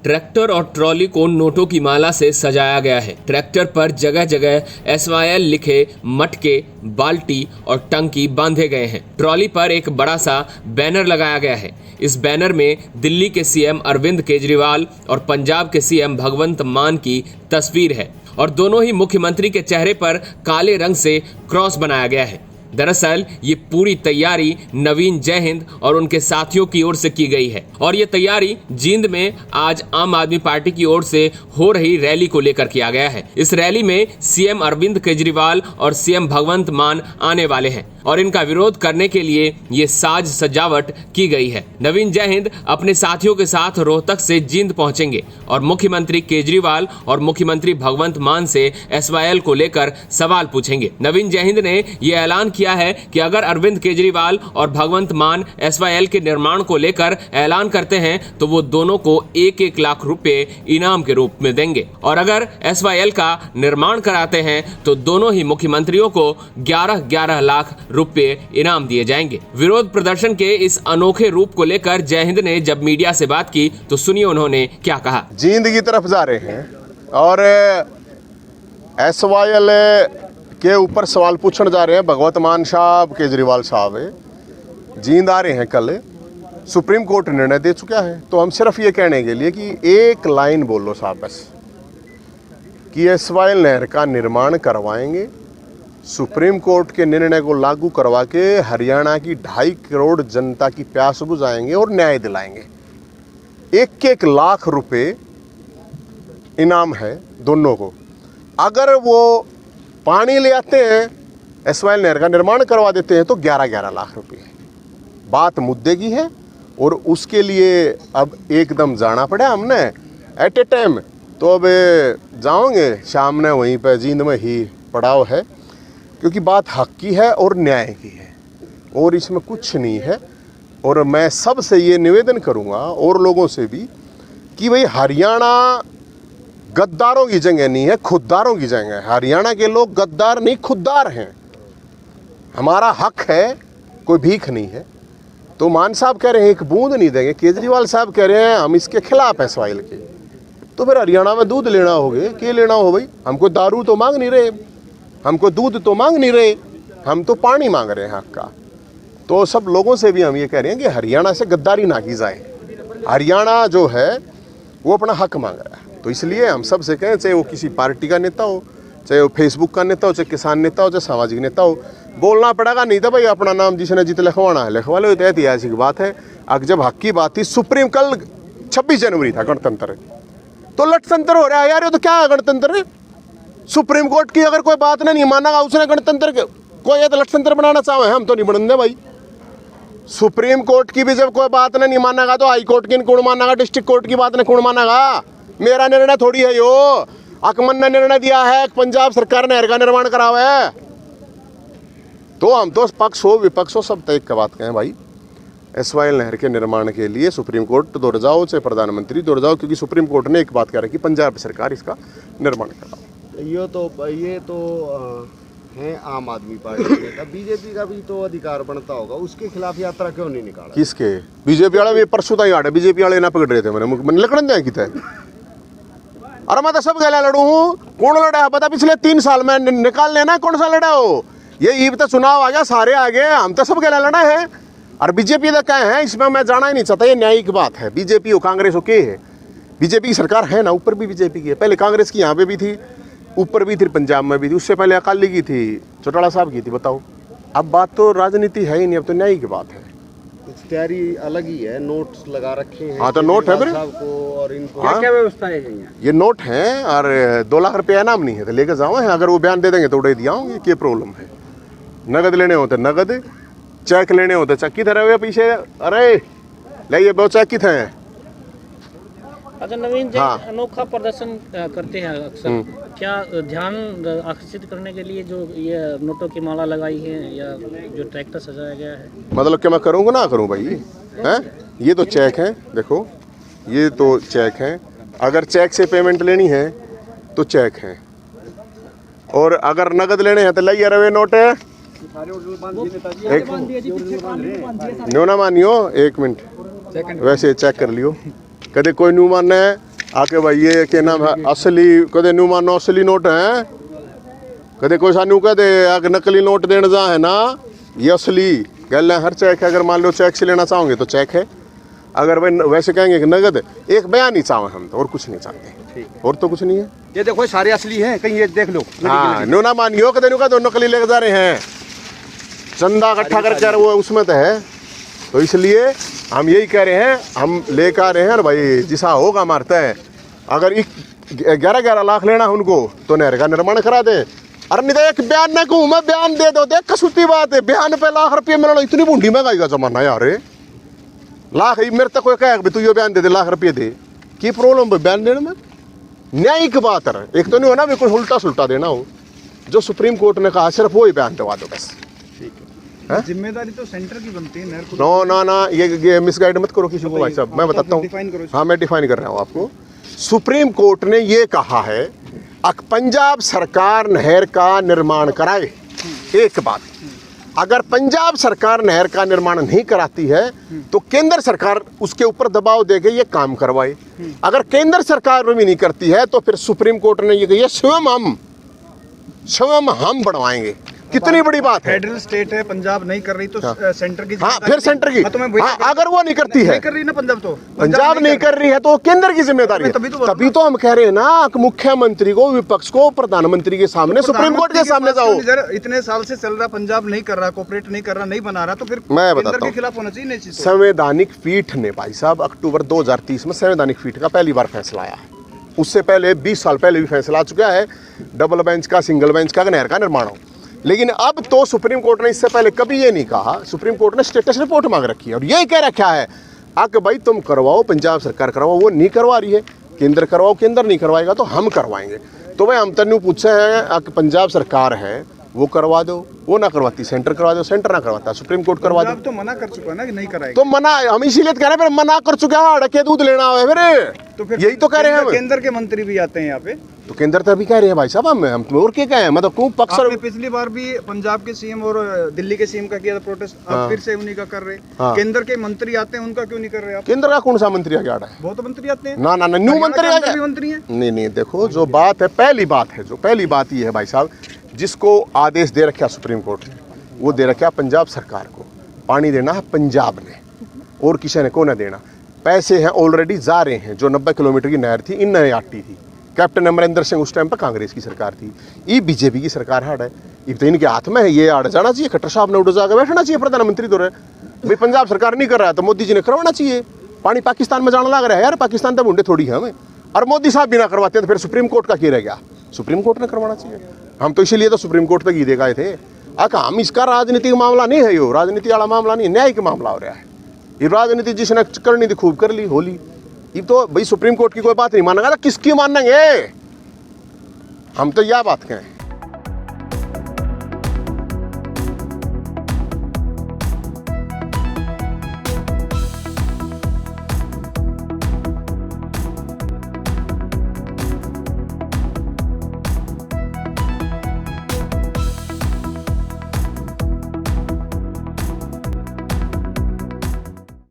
Tractor और trolley को नोटों की माला से सजाया गया है। ट्रैक्टर पर जगह जगह SYL लिखे मटके, बाल्टी और टंकी बांधे गए हैं। ट्रॉली पर एक बड़ा सा बैनर लगाया गया है। इस बैनर में दिल्ली के CM अरविंद केजरीवाल और पंजाब के CM भगवंत मान की तस्वीर है और दोनों ही मुख्यमंत्री के चेहरे पर काले रंग से क्रॉस बनाया गया है। दरअसल ये पूरी तैयारी नवीन जयहिंद और उनके साथियों की ओर से की गई है और ये तैयारी जींद में आज आम आदमी पार्टी की ओर से हो रही रैली को लेकर किया गया है। इस रैली में CM अरविंद केजरीवाल और CM भगवंत मान आने वाले हैं और इनका विरोध करने के लिए ये साज सजावट की गई है। नवीन जयहिंद अपने साथियों के साथ रोहतक से जींद पहुंचेंगे और मुख्यमंत्री केजरीवाल और मुख्यमंत्री भगवंत मान से SYL को लेकर सवाल पूछेंगे। नवीन जयहिंद ने ये ऐलान किया है कि अगर अरविंद केजरीवाल और भगवंत मान SYL के निर्माण को लेकर ऐलान करते हैं तो वो दोनों को 1-1 लाख रुपए इनाम के रूप में देंगे और अगर SYL का निर्माण कराते हैं तो दोनों ही मुख्यमंत्रियों को 11-11 लाख रुपए इनाम दिए जाएंगे। विरोध प्रदर्शन के इस अनोखे रूप को लेकर जयहिंद ने जब मीडिया से बात की तो सुनिए उन्होंने क्या कहा। जींद की तरफ जा रहे हैं और SYL के ऊपर सवाल पूछने जा रहे हैं। भगवंत मान साहब, केजरीवाल साहब जींद आ रहे हैं कल। सुप्रीम कोर्ट निर्णय दे चुका है तो हम सिर्फ ये कहने के लिए कि एक लाइन बोलो साहब बस कि SYL नहर का निर्माण करवाएंगे। सुप्रीम कोर्ट के निर्णय को लागू करवा के हरियाणा की 2.5 करोड़ जनता की प्यास बुझाएंगे और न्याय दिलाएंगे। 1-1 लाख रुपए इनाम है दोनों को। अगर वो पानी ले आते हैं SYL नहर का निर्माण करवा देते हैं तो 11-11 लाख रुपए। बात मुद्दे की है और उसके लिए अब एकदम जाना पड़ा हमने एट ए टाइम। तो अब जाओगे शाम ने वहीं पर जींद में ही पड़ाव है क्योंकि बात हक की है और न्याय की है और इसमें कुछ नहीं है। और मैं सबसे ये निवेदन करूँगा और लोगों से भी कि भाई हरियाणा गद्दारों की जगह नहीं है, खुददारों की जगह है। हरियाणा के लोग गद्दार नहीं खुददार हैं। हमारा हक है, कोई भीख नहीं है। तो मान साहब कह रहे हैं एक बूंद नहीं देंगे, केजरीवाल साहब कह रहे हैं हम इसके खिलाफ हैं SYL के। तो फिर हरियाणा में दूध लेना होगे, क्या लेना हो भाई? हमको दारू तो मांग नहीं रहे, हमको दूध तो मांग नहीं रहे, हम तो पानी मांग रहे हैं हक का। तो सब लोगों से भी हम ये कह रहे हैं कि हरियाणा से गद्दारी ना की जाए। हरियाणा जो है वो अपना हक मांग रहा है। तो इसलिए हम सब से कहें, चाहे वो किसी पार्टी का नेता हो, चाहे वो फेसबुक का नेता हो, चाहे किसान नेता हो, चाहे सामाजिक नेता हो, बोलना पड़ेगा। नहीं तो भाई अपना नाम जिसने जित लिखवाना है लिखवा लो। ऐतिहासिक बात है। अब जब हक की बात थी, सुप्रीम कल 26 जनवरी था गणतंत्र, तो लटतंत्र हो रहा है यार। ये तो क्या है गणतंत्र? सुप्रीम कोर्ट की अगर कोई बात नहीं मानेगा उसने गणतंत्र कोई ये तो लटतंत्र बनाना चाहे, हम तो नहीं बनने भाई। सुप्रीम कोर्ट की भी जब कोई बात नहीं मानेगा तो हाई कोर्ट की कौन मानेगा? डिस्ट्रिक्ट कोर्ट की बात नहीं कौन मानेगा? मेरा निर्णय थोड़ी है यो। अकमन ने निर्णय दिया है पंजाब सरकार नहर का निर्माण करावा है। तो हम तो पक्ष हो विपक्ष हो सब तय बात कहें भाई। SYL नहर के निर्माण के लिए सुप्रीम कोर्ट दौड़ जाओ, चाहे प्रधानमंत्री दौड़ जाओ, क्योंकि सुप्रीम कोर्ट ने एक बात कह रही कि पंजाब सरकार इसका निर्माण कराओ। ये तो है आम आदमी पार्टी का। बीजेपी का भी तो अधिकार बनता होगा, उसके खिलाफ यात्रा क्यों नहीं निकाला? किसके? बीजेपी वाले परसों तक आड़े बीजेपी वाले ना पकड़ रहे थे। मैंने लड़न दिया कि अरे मैं तो सब गला लड़ू हूँ। कौन लड़ा है पता? पिछले 3 साल में निकाल लेना कौन सा लड़ा हो। ये ईब तो चुनाव आ गया, सारे आ गए, हम तो सब गला लड़ा है। और बीजेपी का क्या है इसमें मैं जाना ही नहीं चाहता। ये न्यायिक बात है। बीजेपी हो कांग्रेस हो के है, बीजेपी की सरकार है ना, ऊपर भी बीजेपी की है। पहले कांग्रेस की यहाँ पे भी थी, ऊपर भी थी, पंजाब में भी थी, उससे पहले अकाली की थी, चौटाला साहब की थी। बताओ, अब बात तो राजनीति है ही नहीं, अब तो न्यायिक बात है। तैयारी अलग ही है, नोट्स लगा रखे हैं। हाँ तो नोट है फिर और इनको हाँ? क्या व्यवस्था है ये नोट है और 2 लाख रुपया इनाम नहीं है तो लेकर जाओ। अगर वो बयान दे देंगे तो उड़े दिया होंगे। क्या प्रॉब्लम है? नगद लेने होते नगद, चेक लेने होते चेक की तरह हुए पीछे। अरे ले ये बहुत चेक की थे। अच्छा नवीन जी, हाँ। अनोखा प्रदर्शन करते हैं अक्सर, क्या ध्यान आकर्षित करने के लिए जो ये नोटों की माला लगाई है या जो ट्रैक्टर सजाया गया है? मतलब क्या मैं करूँगा ना करूँ भाई? हैं ये तो चेक है, देखो ये तो चेक है। अगर चेक से पेमेंट लेनी है तो चेक है, और अगर नगद लेने हैं तो लाइए रवे नोट है। न्यू ना मानियो, 1 मिनट वैसे चेक कर लियो। कदे कोई न्यू मानना है आके भाई ये क्या नाम है असली कदे न्यू मानो असली नोट है कदे कोई सानू कह दे अगर नकली नोट देने जा है ना ये असली गल है हर चेक है अगर मान लो चेक से लेना चाहोगे तो चेक है अगर भाई वैसे कहेंगे कि नगद एक बयान ही चाहे हम तो और कुछ नहीं चाहते और तो कुछ नहीं है। ये देखो सारे असली हैं कहीं ये देख लो। हाँ न्यू ना मानियो कदे न्यू का दो नकली लेके जा रहे हैं चंदा इकट्ठा करके वो उसमें तो है तो इसलिए हम यही कह रहे हैं हम लेकर आ रहे हैं भाई जिसा होगा मारता है अगर 11-11 लाख लेना है उनको तो नहर का निर्माण करा दे। अरे नहीं तो एक बयान ना कहूँ मैं बयान दे दो देख कसूती बात है बयान पे लाख रुपये मिलना इतनी बूढ़ी महंगाई का जमाना यार लाख मेरे तक कोई कहे भी तू ये बयान दे दे लाख रुपये दे की प्रॉब्लम बयान देने में न्यायिक बात है एक तो नहीं हो ना बिल्कुल उल्टा सुल्टा देना हो जो सुप्रीम कोर्ट ने कहा सिर्फ वो ही बयान दवा दो बस। जिम्मेदारी तो सेंटर की बनती है नो ना ना ये मिसगाइड मत करो किसी को भाई साहब मैं बताता हूँ। हाँ मैं डिफाइन कर रहा हूँ आपको। सुप्रीम कोर्ट ने ये कहा है पंजाब सरकार नहर का निर्माण कराए एक बात अगर पंजाब सरकार नहर का निर्माण नहीं कराती है तो केंद्र सरकार उसके ऊपर दबाव देके ये काम करवाए अगर केंद्र सरकार भी नहीं करती है तो फिर सुप्रीम कोर्ट ने ये कहा स्वयं हम बढ़वाएंगे। कितनी बड़ी बात है फेडरल स्टेट है पंजाब नहीं कर रही तो सेंटर की हाँ फिर सेंटर की अगर वो नहीं करती है नहीं कर रही ना पंजाब नहीं कर रही है तो केंद्र की जिम्मेदारी है। तभी तो हम कह रहे हैं ना कि मुख्यमंत्री को विपक्ष को प्रधानमंत्री के सामने सुप्रीम कोर्ट के सामने जाओ। इतने साल से चल रहा पंजाब नहीं कर रहा कोऑपरेट नहीं कर रहा नहीं बना रहा तो फिर मैं बताता हूँ खिलाफ होना चाहिए। संवैधानिक पीठ ने भाई साहब अक्टूबर 2030 में संवैधानिक पीठ का पहली बार फैसला आया है उससे पहले 20 साल पहले भी फैसला आ चुका है डबल बेंच का सिंगल बेंच का नहर का निर्माण हो लेकिन अब तो सुप्रीम कोर्ट ने इससे पहले कभी ये नहीं कहा। सुप्रीम कोर्ट ने स्टेटस रिपोर्ट मांग रखी है और यही कह रखा है कि भाई तुम करवाओ पंजाब सरकार करवाओ वो नहीं करवा रही है केंद्र करवाओ केंद्र नहीं करवाएगा तो हम करवाएंगे। तो भाई हम तनु पूछे हैं कि पंजाब सरकार है वो करवा दो वो ना करवाती सेंटर करवा दो सेंटर ना करवाता सुप्रीम कोर्ट करवा दो तो मना कर चुका है ना कि नहीं कराएगा तो मना हम इसीलिए कह रहे हैं मना कर चुका है अड़के दूध लेना हो तो फिर यही तो कह रहे हैं केंद्र के मंत्री भी आते हैं यहाँ पे तो केंद्र तो अभी कह रहे हैं भाई साहब हम और क्या कहें मतलब क्यों पक्ष पिछली बार भी पंजाब के सीएम और दिल्ली के सीएम का किया था प्रोटेस्ट अब फिर से उन्हीं का कर रहे केंद्र के मंत्री आते हैं उनका क्यों नहीं कर रहे केंद्र का कौन सा मंत्री आ गया है बहुत मंत्री आते हैं ना ना न्यू मंत्री आ गया मंत्री है नहीं देखो जो बात है पहली बात ये है भाई साहब जिसको आदेश दे रखा सुप्रीम कोर्ट ने वो दे रखा पंजाब सरकार को पानी देना है पंजाब ने और किसी ने को ना देना पैसे हैं ऑलरेडी जा रहे हैं जो 90 किलोमीटर की नहर थी इन नए आटी थी कैप्टन अमरिंदर सिंह उस टाइम पर कांग्रेस की सरकार थी ये बीजेपी की सरकार हाड़ है ये तो इनके हाथ में है ये आड़ जाना चाहिए खट्टर साहब ने उड़ जाकर बैठना चाहिए प्रधानमंत्री तो भाई पंजाब सरकार नहीं कर रहा है तो मोदी जी ने करवाना चाहिए। पानी पाकिस्तान में जाने लग रहा है यार पाकिस्तान तो मुंडे थोड़ी है हमें और मोदी साहब भी ना करवाते हैं तो फिर सुप्रीम कोर्ट का क्या रह गया सुप्रीम कोर्ट ने करवाना चाहिए। हम तो इसीलिए तो सुप्रीम कोर्ट तक ही दे गए थे हम इसका राजनीतिक मामला नहीं है यो राजनीति वाला मामला नहीं न्यायिक मामला हो रहा है ये राजनीति जिसने करनी थी खूब कर ली होली ये तो भाई सुप्रीम कोर्ट की कोई बात नहीं मानेगा तो किसकी मानेंगे हम तो यह बात कहें।